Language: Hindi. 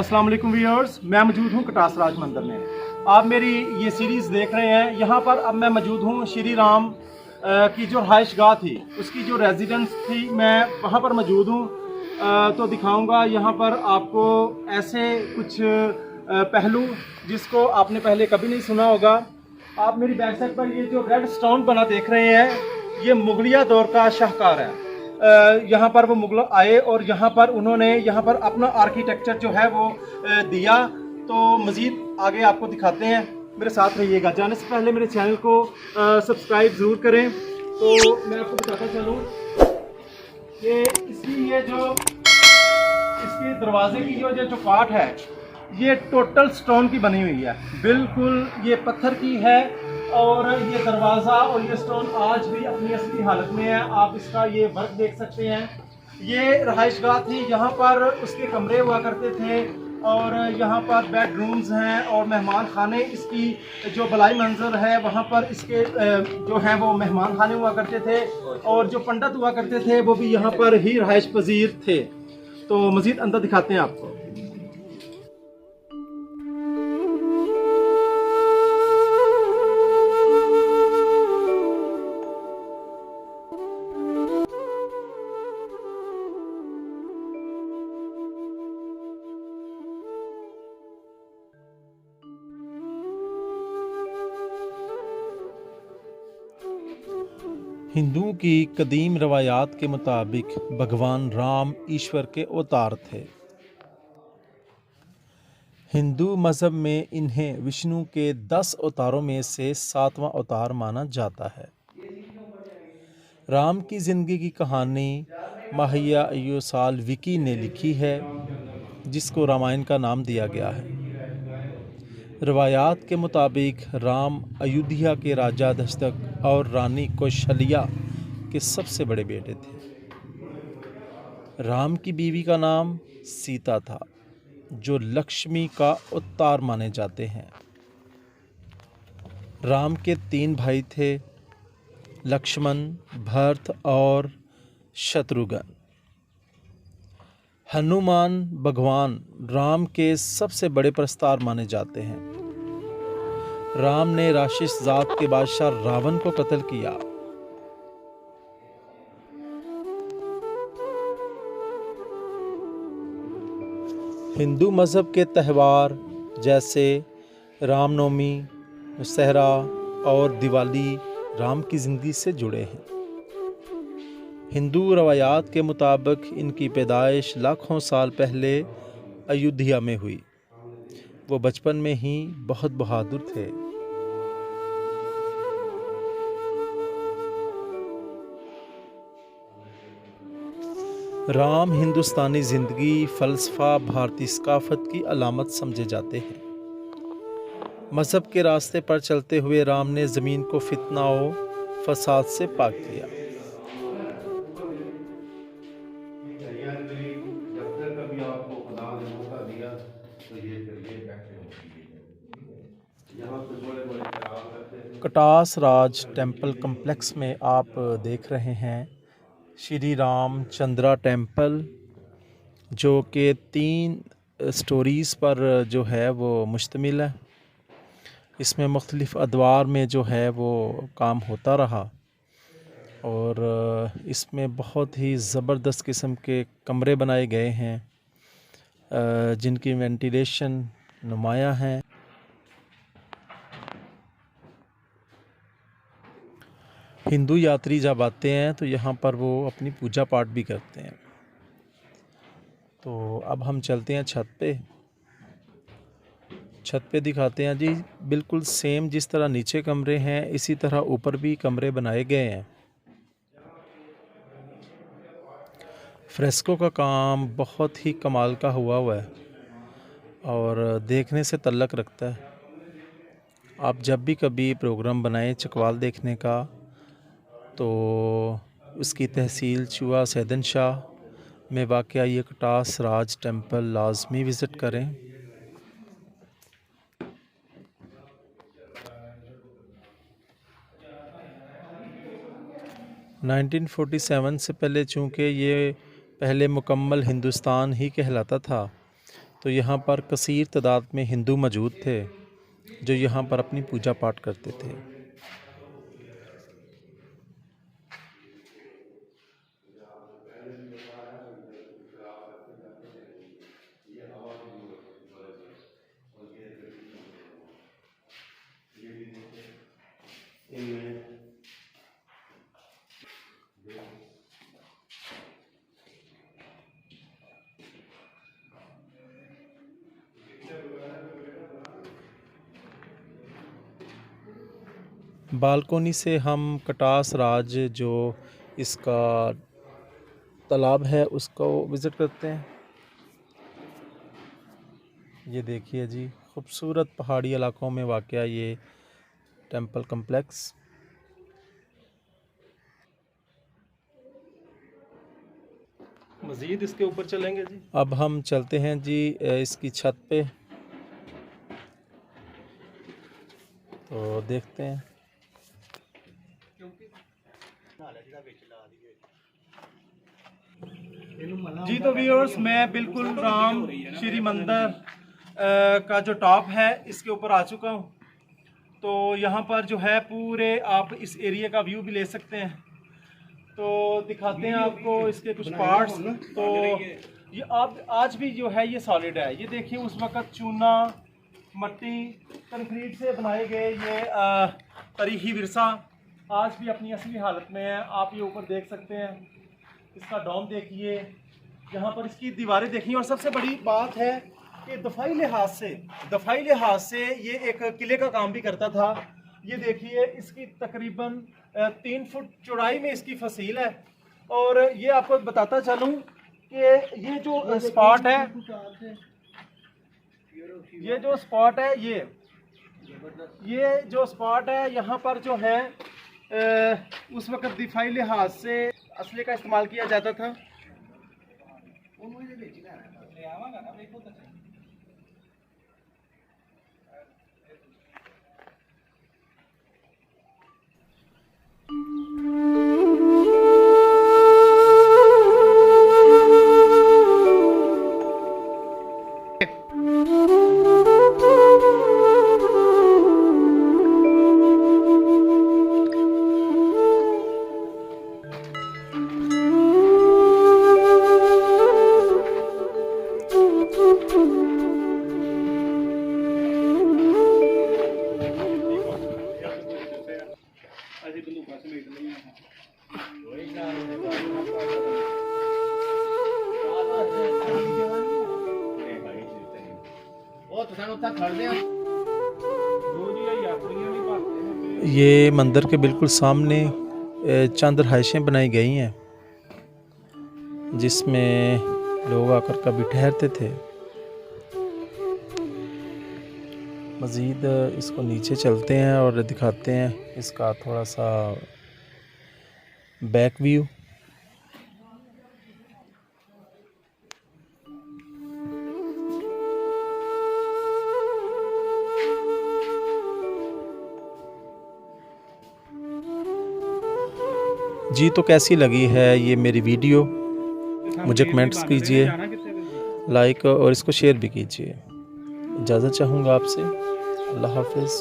अस्सलाम वालेकुम व्यूअर्स, मैं मौजूद हूँ कटास राज मंदिर में। आप मेरी ये सीरीज़ देख रहे हैं। यहाँ पर अब मैं मौजूद हूँ श्री राम की जो रहाइश गाह थी, उसकी जो रेजिडेंस थी, मैं वहाँ पर मौजूद हूँ। तो दिखाऊंगा यहाँ पर आपको ऐसे कुछ पहलू जिसको आपने पहले कभी नहीं सुना होगा। आप मेरी बैक साइड पर ये जो रेड स्टोन बना देख रहे हैं, ये मुगलिया दौर का शाहकार है। यहाँ पर वो मुगल आए और यहाँ पर उन्होंने यहाँ पर अपना आर्किटेक्चर जो है वो दिया। तो मज़ीद आगे आपको दिखाते हैं, मेरे साथ रहिएगा। जाने से पहले मेरे चैनल को सब्सक्राइब ज़रूर करें। तो मैं आपको बताता चलूँ कि इसकी ये जो इसके दरवाजे की जो चौकाट है, ये टोटल स्टोन की बनी हुई है, बिल्कुल ये पत्थर की है। और ये दरवाज़ा और ये स्टोन आज भी अपनी असली हालत में है। आप इसका ये वर्क देख सकते हैं। ये रहाइशगाह थी, यहाँ पर उसके कमरे हुआ करते थे और यहाँ पर बेडरूम्स हैं और मेहमान खाने। इसकी जो बलाई मंजर है, वहाँ पर इसके जो हैं वो मेहमान खाने हुआ करते थे और जो पंडित हुआ करते थे वो भी यहाँ पर ही रहाइश पजीर थे। तो मज़ीद अंदर दिखाते हैं आपको। हिंदुओं की कदीम रवायात के मुताबिक भगवान राम ईश्वर के अवतार थे। हिंदू मज़हब में इन्हें विष्णु के 10 अवतारों में से 7वां अवतार माना जाता है। राम की ज़िंदगी की कहानी माहिया अय्यूसाल विकी ने लिखी है, जिसको रामायण का नाम दिया गया है। रवायात के मुताबिक राम अयोध्या के राजा दशरथ और रानी कौशल्या के सबसे बड़े बेटे थे। राम की बीवी का नाम सीता था, जो लक्ष्मी का अवतार माने जाते हैं। राम के 3 भाई थे, लक्ष्मण, भरत और शत्रुघ्न। हनुमान भगवान राम के सबसे बड़े प्रस्तार माने जाते हैं। राम ने राक्षस जात के बादशाह रावण को कत्ल किया। हिंदू मज़हब के त्यौहार जैसे रामनवमी, दशहरा और दिवाली राम की ज़िंदगी से जुड़े हैं। हिंदू रवायात के मुताबिक इनकी पैदाइश लाखों साल पहले अयोध्या में हुई। वो बचपन में ही बहुत बहादुर थे। राम हिंदुस्तानी ज़िंदगी, फ़लसफ़ा, भारतीय सकाफ़त की अलामत समझे जाते हैं। मज़हब के रास्ते पर चलते हुए राम ने ज़मीन को फितना और फसाद से पाक किया। कटास राज टेम्पल कम्प्लेक्स में आप देख रहे हैं श्री राम चंद्रा टेम्पल, जो कि 3 स्टोरीज़ पर जो है वो मुश्तमिल है। इसमें मुख्तलिफ़ अदवार में जो है वो काम होता रहा और इसमें बहुत ही ज़बरदस्त किस्म के कमरे बनाए गए हैं, जिनकी वेंटिलेशन नुमाया है। हिंदू यात्री जब आते हैं तो यहाँ पर वो अपनी पूजा पाठ भी करते हैं। तो अब हम चलते हैं छत पे। छत पे दिखाते हैं जी, बिल्कुल सेम जिस तरह नीचे कमरे हैं, इसी तरह ऊपर भी कमरे बनाए गए हैं। फ्रेस्को का काम बहुत ही कमाल का हुआ है और देखने से तल्लक रखता है। आप जब भी कभी प्रोग्राम बनाएं चकवाल देखने का, तो उसकी तहसील चूहा सैदन शाह में वाक़या ये कटास राज टेम्पल लाजमी विज़िट करें। नाइनटीन 47 से पहले चूँकि ये पहले मुकम्मल हिंदुस्तान ही कहलाता था, तो यहाँ पर कसीर तादाद में हिंदू मौजूद थे जो यहाँ पर अपनी पूजा पाठ करते थे। बालकोनी से हम कटास राज जो इसका तालाब है उसको विज़िट करते हैं। ये देखिए जी, खूबसूरत पहाड़ी इलाकों में वाक़या ये टेंपल कम्प्लेक्स। मज़ीद इसके ऊपर चलेंगे जी। अब हम चलते हैं जी इसकी छत पे, तो देखते हैं। जी तो व्यूअर्स, मैं बिल्कुल राम श्री मंदिर का जो टॉप है इसके ऊपर आ चुका हूँ। तो यहाँ पर जो है पूरे आप इस एरिया का व्यू भी ले सकते हैं। तो दिखाते हैं आपको इसके कुछ पार्ट्स। तो ये आप आज भी जो है ये सॉलिड है। ये देखिए, उस वक़्त चूना, मट्टी, कंक्रीट से बनाए गए ये तारीखी विरसा आज भी अपनी असली हालत में है। आप ये ऊपर देख सकते हैं, इसका डोम देखिए, यहाँ पर इसकी दीवारें देखिए। और सबसे बड़ी बात है कि दफाई लिहाज से ये एक किले का काम भी करता था। ये देखिए, इसकी तकरीबन 3 फुट चौड़ाई में इसकी फसील है। और ये आपको बताता चलूँ कि ये जो स्पॉट है, ये जो स्पॉट है यहाँ पर जो है उस वक्त दिफाई लिहाज से असले का इस्तेमाल किया जाता था। ये मंदिर के बिल्कुल सामने चंद रहायशें बनाई गई हैं जिसमें लोग आकर कभी ठहरते थे। मज़ीद इसको नीचे चलते हैं और दिखाते हैं इसका थोड़ा सा बैक व्यू। जी तो कैसी लगी है ये मेरी वीडियो, मुझे कमेंट्स कीजिए, लाइक और इसको शेयर भी कीजिए। इजाज़त चाहूँगा आपसे। अल्लाह हाफ़िज़।